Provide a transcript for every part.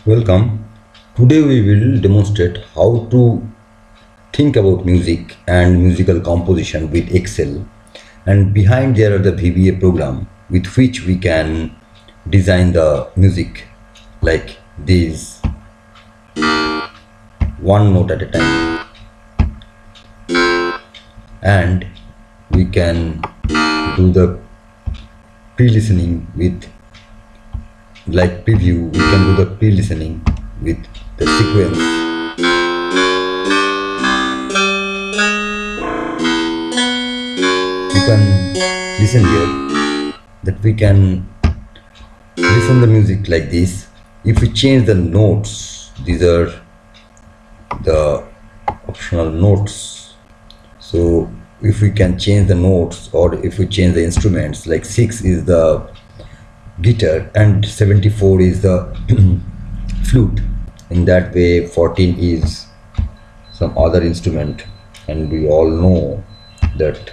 Welcome. Today we will demonstrate how to think about music and musical composition with Excel, and behind there are the VBA program with which we can design the music like this, one note at a time, and we can do the pre-listening with like preview. We can do the pre-listening with the sequence. You can listen here that we can listen the music like this. If we change the notes, these are the optional notes. So if we can change the notes, or if we change the instruments, like 6 is the guitar and 74 is the flute. In that way 14 is some other instrument, and we all know that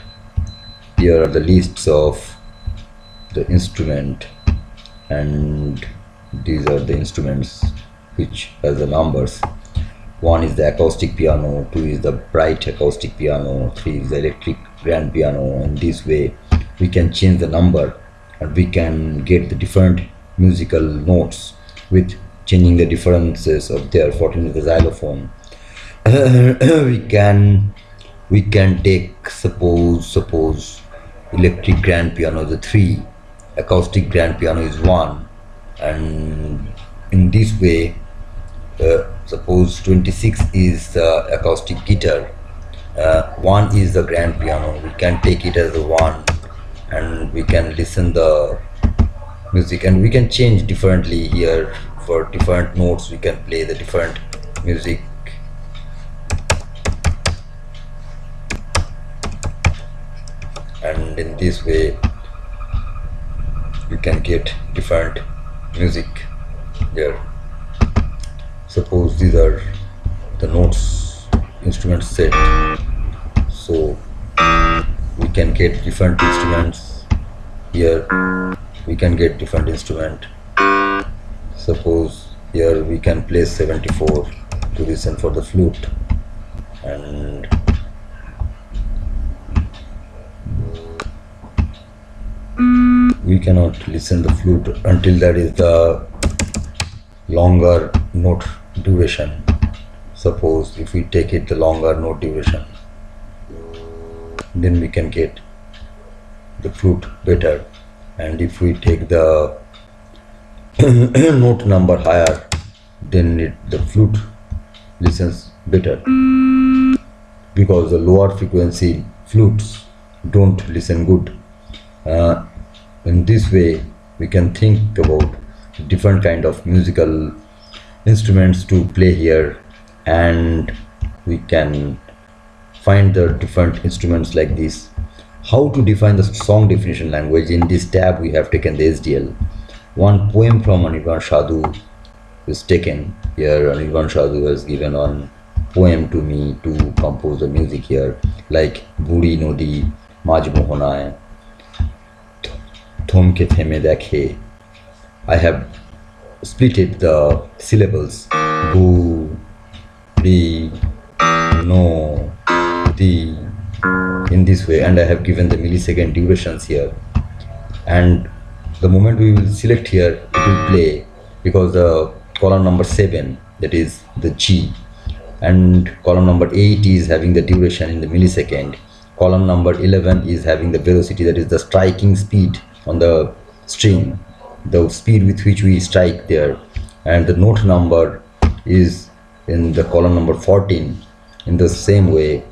here are the lists of the instrument, and these are the instruments which has the numbers. 1 is the acoustic piano, 2 is the bright acoustic piano, 3 is the electric grand piano. In this way we can change the number and we can get the different musical notes with changing the differences of their. 14 is the xylophone. we can take suppose electric grand piano is the 3, acoustic grand piano is 1, and in this way suppose 26 is the acoustic guitar, 1 is the grand piano. We can take it as a 1 and we can listen the music, and we can change differently here. For different notes we can play the different music, and in this way you can get different music here. Suppose these are the notes instrument set, so we can get different instruments here. We can get different instrument. Suppose here we can place 74 to listen for the flute, and we cannot listen the flute until that is the longer note duration. Suppose if we take it the longer note duration, then we can get the flute better, and if we take the note number higher, then the flute listens better, because the lower frequency flutes don't listen good. In this way we can think about different kind of musical instruments to play here, and we can find the different instruments like this. How to define the song definition language? In this tab we have taken the SDL. One poem from Anirban Sadhu is taken here. Anirban Sadhu has given one poem to me to compose the music here, like Buri Nodi Maj Mohonaye Thomke Theme Dekhe. I have splitted the syllables bu, di, no, di in this way, and I have given the millisecond durations here, and the moment we will select here it will play, because the column number 7, that is the G, and column number 8 is having the duration in the millisecond. Column number 11 is having the velocity, that is the striking speed on the string, the speed with which we strike there, and the note number is in the column number 14. In the same way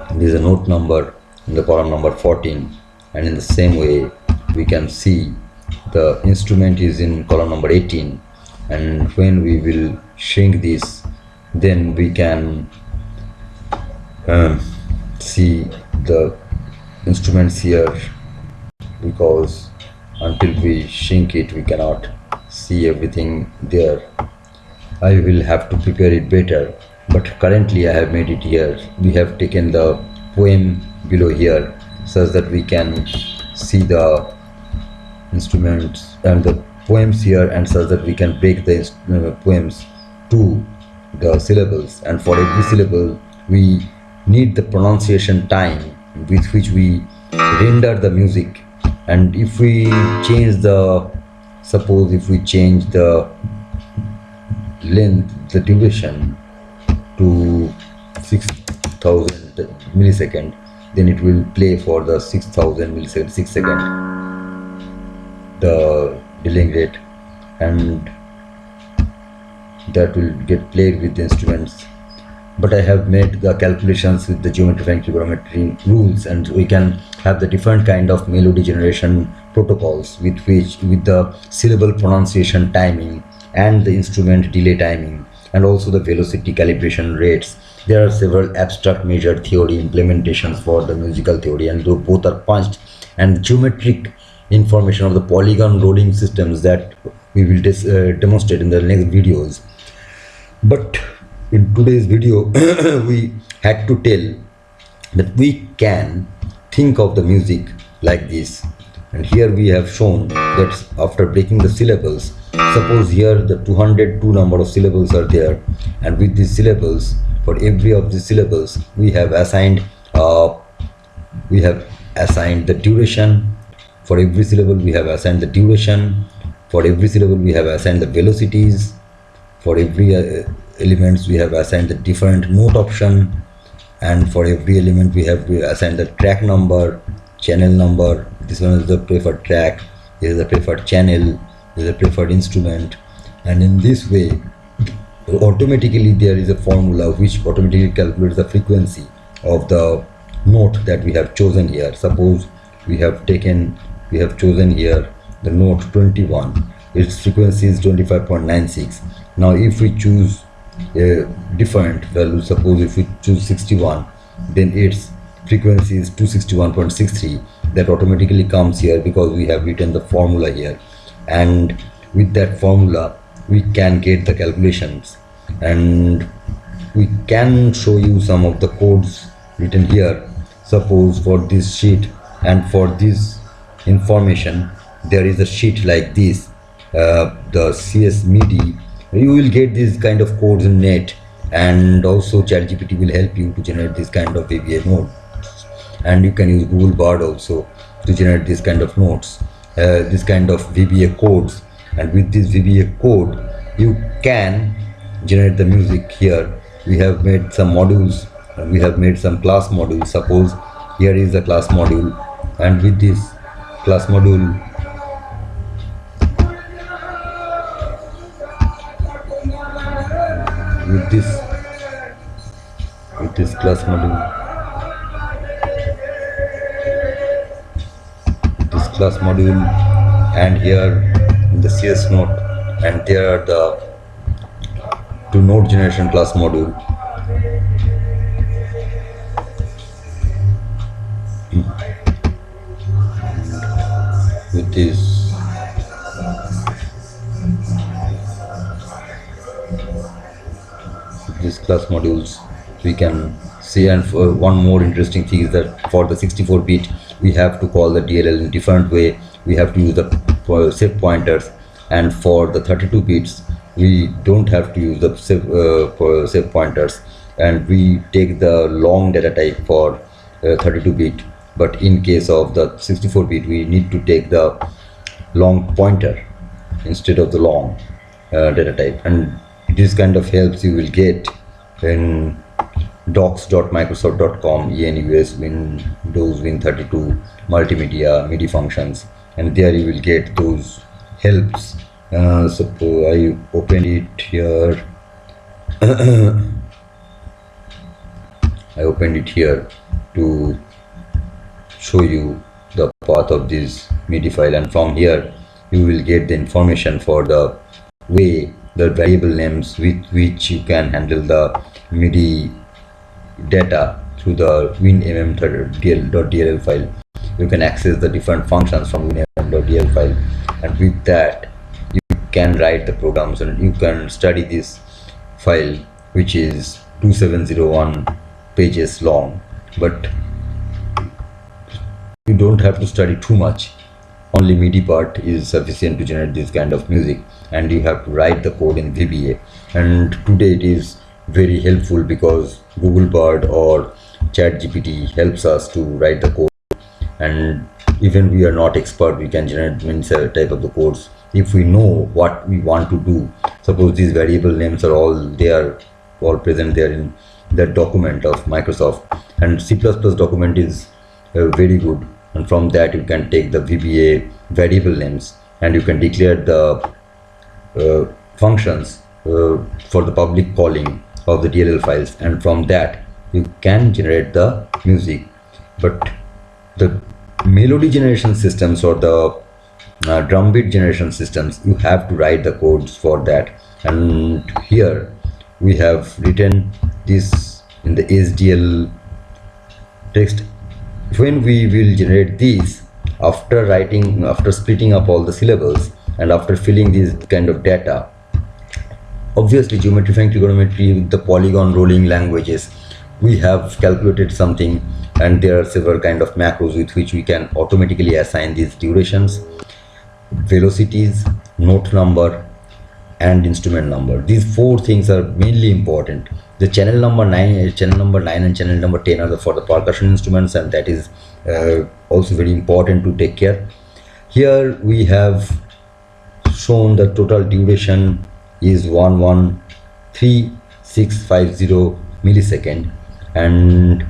there is a note number in the column number 14, and in the same way we can see the instrument is in column number 18, and when we will shrink this, then we can see the instruments here, because until we shrink it we cannot see everything there. I will have to prepare it better, but currently I have made it here. We have taken the poem below here such that we can see the instruments and the poems here, and such that we can break the poems to the syllables, and for every syllable we need the pronunciation time with which we render the music. And if we change the, suppose if we change the length, the duration to 6000 millisecond, then it will play for the 6000 millisecond, 6 second, the delaying rate, and that will get played with the instruments. But I have made the calculations with the geometrifying trigonometry rules, and we can have the different kind of melody generation protocols with the syllable pronunciation timing and the instrument delay timing, and also the velocity calibration rates. There are several abstract measure theory implementations for the musical theory, and though both are punched, and geometric information of the polygon rolling systems that we will demonstrate in the next videos. But in today's video we had to tell that we can think of the music like this. And here we have shown that after breaking the syllables, suppose here the 202 number of syllables are there, and with these syllables, for every of these syllables we have assigned the duration. For every syllable we have assigned the duration. For every syllable we have assigned the velocities. For every elements we have assigned the different note option, and for every element we have assigned the track number, channel number. This one is the preferred track, this is the preferred channel, this is the preferred instrument. And in this way automatically there is a formula which automatically calculates the frequency of the note that we have chosen here. Suppose we have chosen here the note 21, its frequency is 25.96. now if we choose a different value, suppose if we choose 61, then its frequency is 261.63. that automatically comes here because we have written the formula here, and with that formula we can get the calculations. And we can show you some of the codes written here. Suppose for this sheet and for this information there is a sheet like this, the CS Midi. You will get this kind of codes in net, and also ChatGPT will help you to generate this kind of VBA notes, and you can use Google Bard also to generate this kind of notes, this kind of VBA codes. And with this VBA code you can generate the music. Here we have made some modules, and we have made some class modules. Suppose here is the class module, and with this class module with this class module, and here in the CS note, and there are the two node generation class module. With these class modules we can see. And for one more interesting thing is that for the 64-bit we have to call the DLL in different way. We have to use the set pointers, and for the 32 bits we don't have to use the set pointers, and we take the long data type for 32-bit. But in case of the 64-bit we need to take the long pointer instead of the long data type. And this kind of helps you will get in docs.microsoft.com enus Windows Win32 multimedia MIDI functions, and there you will get those helps. Suppose I open it here. I opened it here to show you the path of this MIDI file, and from here you will get the information for the way, the variable names with which you can handle the MIDI data through the winmm.dll file. You can access the different functions from winmm.dll file, and with that you can write the programs, and you can study this file, which is 2701 pages long. But you don't have to study too much. only MIDI part is sufficient to generate this kind of music, and you have to write the code in VBA. And today it is very helpful because Google Bard or ChatGPT helps us to write the code, and even we are not expert, we can generate many type of the codes if we know what we want to do. Suppose these variable names are all there, all present there in the document of Microsoft, and C++ document is very good, and from that you can take the VBA variable names and you can declare the functions for the public calling of the DLL files, and from that you can generate the music. But the melody generation systems or the drum beat generation systems, you have to write the codes for that, and here we have written this in the SDL text. When we will generate these, after splitting up all the syllables and after filling this kind of data, obviously geometrifying trigonometry with the polygon rolling languages, we have calculated something, and there are several kind of macros with which we can automatically assign these durations, velocities, note number, and instrument number. These four things are mainly important. The channel number 9 and channel number 10 are for the percussion instruments, and that is also very important to take care. Here we have shown the total duration is 113,650 millisecond, and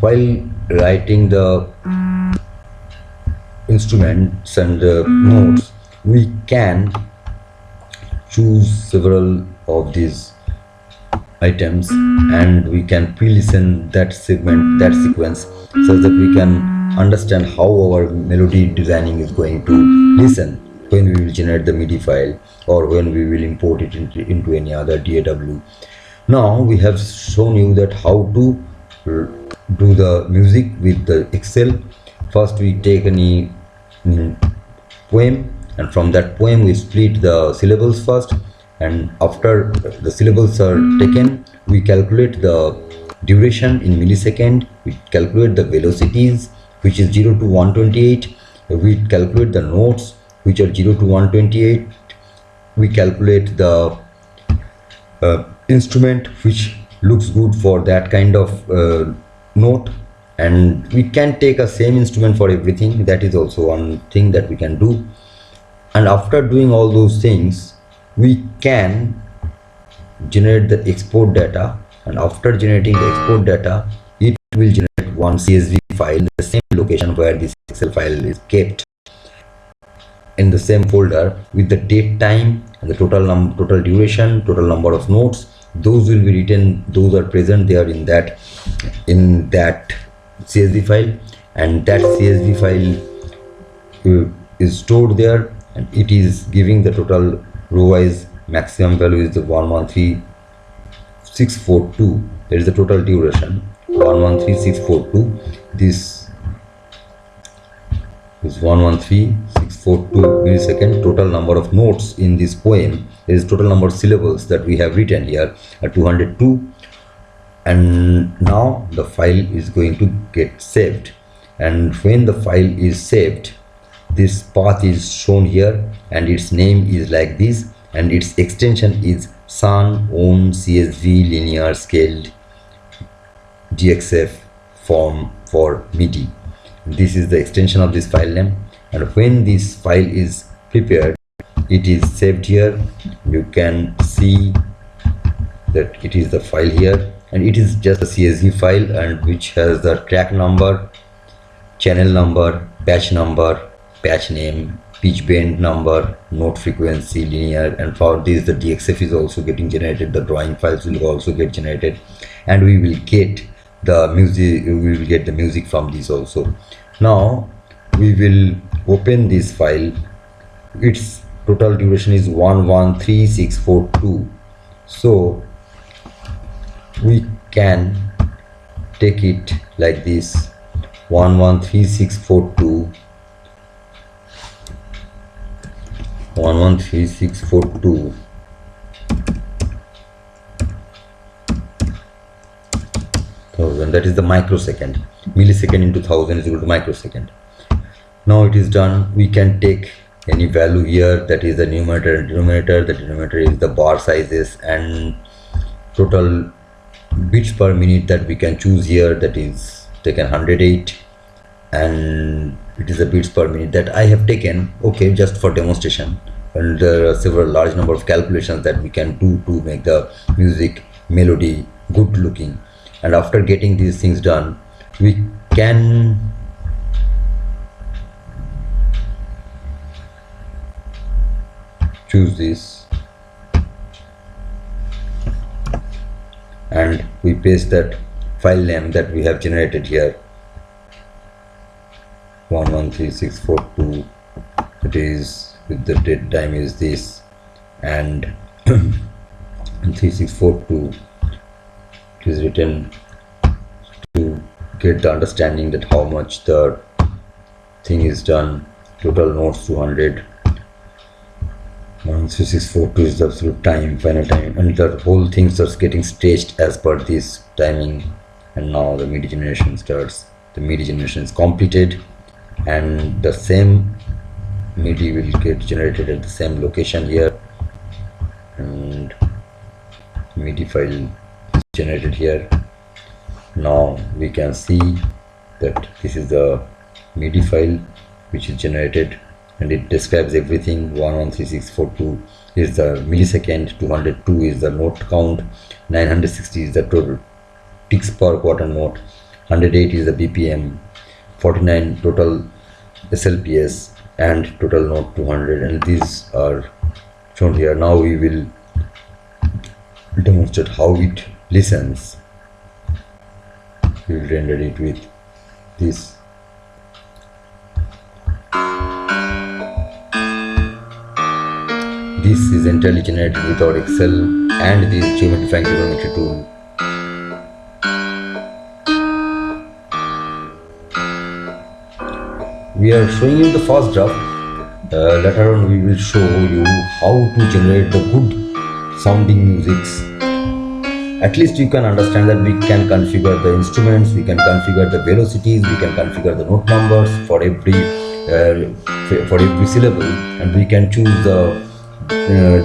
while writing the instruments and notes, we can choose several of these items and we can pre-listen that segment, that sequence, so that we can understand how our melody designing is going to listen when we will generate the MIDI file or when we will import it into any other DAW. Now we have shown you that how to do the music with the Excel. First we take any poem, and from that poem we split the syllables first, and after the syllables are taken, we calculate the duration in millisecond, we calculate the velocities which is 0 to 128, we calculate the notes which are 0 to 128, we calculate the instrument which looks good for that kind of note, and we can take a same instrument for everything. That is also one thing that we can do. And after doing all those things, we can generate the export data, and after generating the export data, it will generate one CSV file in the same location where this Excel file is kept, in the same folder, with the date, time, and the total duration, total number of notes. Those will be written, those are present there in that CSV file, and that CSV file is stored there, and it is giving the total row wise maximum value is the 113642. That is the total duration 113642. This is 113642 millisecond. Total number of notes in this poem, there is total number of syllables that we have written here are 202. And now the file is going to get saved, and when the file is saved, this path is shown here and its name is like this, and its extension is Sun own CSV linear scaled DXF form for MIDI. This is the extension of this file name, and when this file is prepared, it is saved here. You can see that it is the file here, and it is just a CSV file, and which has the track number, channel number, patch name, pitch bend number, note frequency, linear, and for this the DXF is also getting generated. The drawing files will also get generated, and we will get the music from this also. Now we will open this file. Its total duration is 113642. So we can take it like this: 113642, 113642, thousand. That is the microsecond. Millisecond into 1000 is equal to microsecond. Now it is done. We can take any value here, that is the numerator and denominator. The denominator is the bar sizes and total bits per minute that we can choose here, that is taken 108, and it is the bits per minute that I have taken, okay, just for demonstration. And there are several large number of calculations that we can do to make the music melody good looking. And after getting these things done, we can choose this and we paste that file name that we have generated here, 113642. It is with the date time is this, and 3642 it is written to get the understanding that how much the thing is done. Total notes 200. 3642 is the absolute time, final time, and the whole thing starts getting staged as per this timing. And now the MIDI generation starts. The MIDI generation is completed, and the same MIDI will get generated at the same location here, and MIDI file is generated here. Now we can see that this is the MIDI file which is generated, and it describes everything. 113642 is the millisecond, 202 is the note count, 960 is the total ticks per quarter note, 108 is the BPM, 49 total SLPS, and total note 200, and these are shown here. Now we will demonstrate how it listens. We will render it with this. This is entirely generated with our Excel and this Geometrifying Trigonometry tool. We are showing you the first draft. Later on we will show you how to generate the good sounding musics. At least you can understand that we can configure the instruments, we can configure the velocities, we can configure the note numbers for every syllable, and we can choose the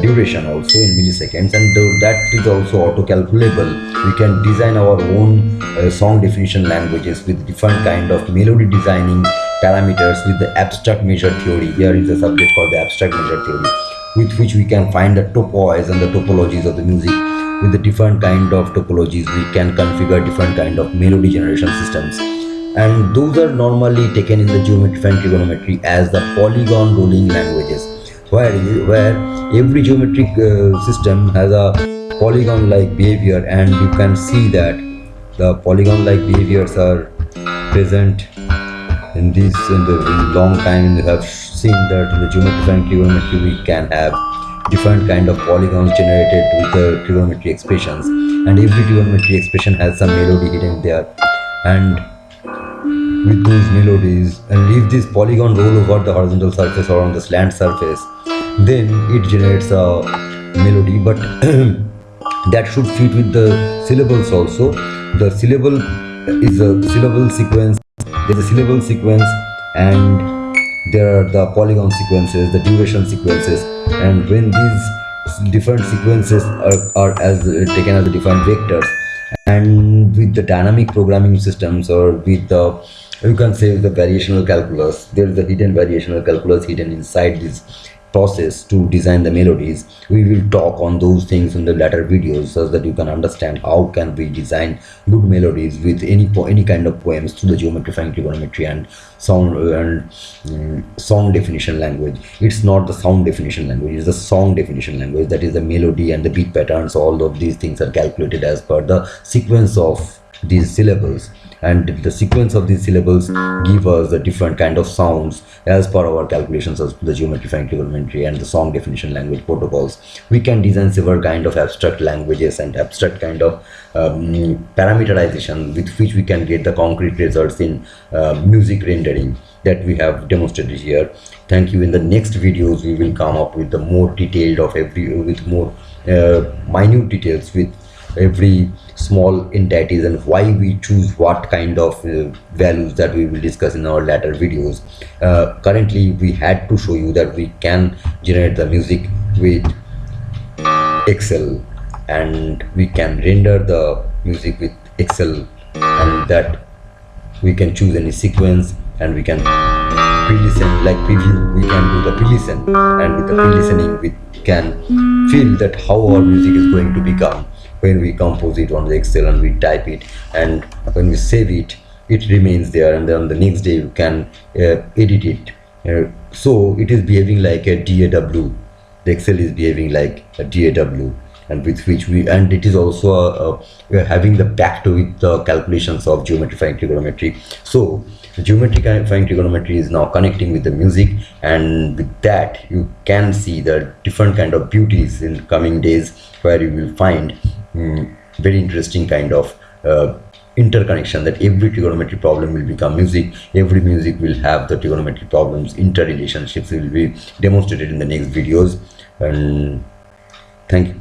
duration also in milliseconds, and that is also auto calculable. We can design our own song definition languages with different kind of melody designing parameters with the abstract measure theory. Here is a subject called the abstract measure theory, with which we can find the topoids and the topologies of the music. With the different kind of topologies, we can configure different kind of melody generation systems, and those are normally taken in the Geometrifying Trigonometry as the polygon rolling languages, where every geometric system has a polygon like behavior, and you can see that the polygon like behaviors are present in this in the long time. You have seen that in the Geometrifying Trigonometry we can have different kind of polygons generated with the trigonometry expressions, and every trigonometry expression has some melody hidden there. And with those melodies, and if this polygon roll over the horizontal surface or on the slant surface, then it generates a melody, but that should fit with the syllables also. The syllable is a syllable sequence, there's a syllable sequence, and there are the polygon sequences, the duration sequences, and when these different sequences are as taken as the different vectors, and with the dynamic programming systems, or with the, you can say, the variational calculus, there is a hidden variational calculus hidden inside this process to design the melodies. We will talk on those things in the later videos, so that you can understand how can we design good melodies with any kind of poems through the Geometrifying Trigonometry and song definition language. It's not the sound definition language, it's the song definition language. That is the melody and the beat patterns. All of these things are calculated as per the sequence of these syllables, and the sequence of these syllables give us the different kind of sounds as per our calculations of the Geometrifying Trigonometry and the song definition language protocols. We can design several kind of abstract languages and abstract kind of parameterization with which we can get the concrete results in music rendering that we have demonstrated here. Thank you. In the next videos we will come up with the more detailed of with more minute details, with every small entities and why we choose what kind of values that we will discuss in our later videos. Currently we had to show you that we can generate the music with Excel, and we can render the music with Excel, and with that we can choose any sequence, and we can pre-listen like preview. We can do the pre-listen, and with the pre-listening we can feel that how our music is going to become when we compose it on the Excel and we type it, and when we save it, it remains there, and then the next day you can edit it. So it is behaving like a DAW. The Excel is behaving like a DAW, and with which we, and it is also we are having the packed with the calculations of geometrifying trigonometry. So geometrifying trigonometry is now connecting with the music, and with that you can see the different kind of beauties in coming days, where you will find very interesting kind of interconnection, that every trigonometry problem will become music, every music will have the trigonometry problems interrelationships will be demonstrated in the next videos. And thank you.